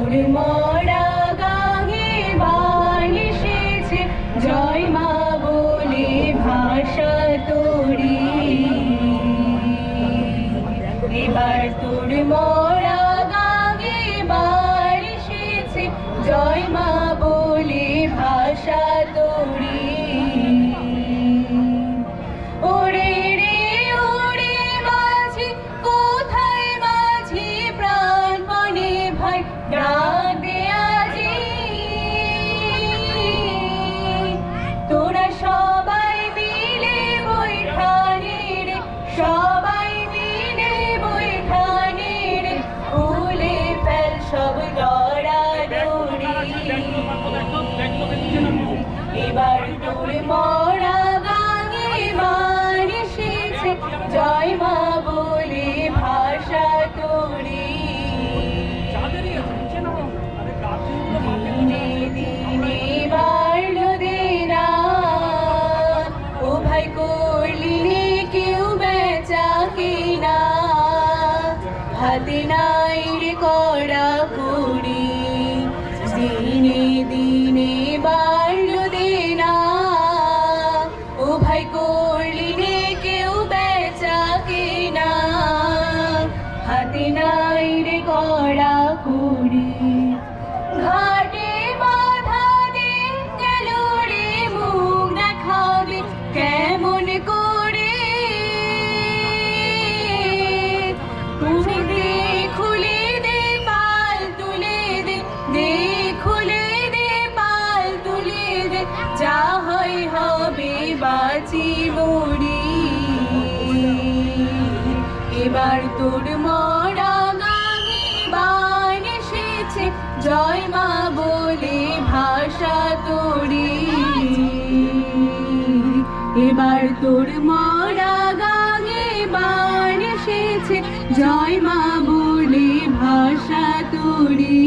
তোর মরা গাঙে বান এসেছে, জয় মা বলে ভাষা তোরি। এবার তোর মরা গাঙে বান এসেছে, জয় মা বলে ভাষা তোরি। ওরে রে ওরে মাঝি, কোথায় মাঝি প্রাণপণে ভাই ডাক দে আজি। তোরা সবাই মিলে বৈঠানে রে, সবাই মিলে বৈঠানে রে, খুলে ফেল সব দড়াদড়ি। এবার তোর মরা গাঙে বান এসেছে, জয় মা বলে ভাষা তোরি। দিনে দিনে বাড়ল দেনা, ও ভাই করলি রে কেউ বেচা কিনা, হাতে নাই রে কড়া কুড়ি। দিনে দিনে বাড়ল দেনা, ও ভাই করলি রে কেউ বেচা কিনা, হাতে নাই রে কড়া কুড়ি। ঘাটে বাধা দে গেল রে মুখ দেখাবে কেমন করে, তুমি দে খুলে দে পাল তুলে দে, দে খুলে দে পাল তুলে দে, যা হয় হবে বাঁচি মরি। এবার তোর মরা গাঙে বান এসেছে, জয় মা বলে ভাষা তোরি। এবার তোর মরা গাঙে বান এসেছে, জয় মা বলে ভাষা তোরি।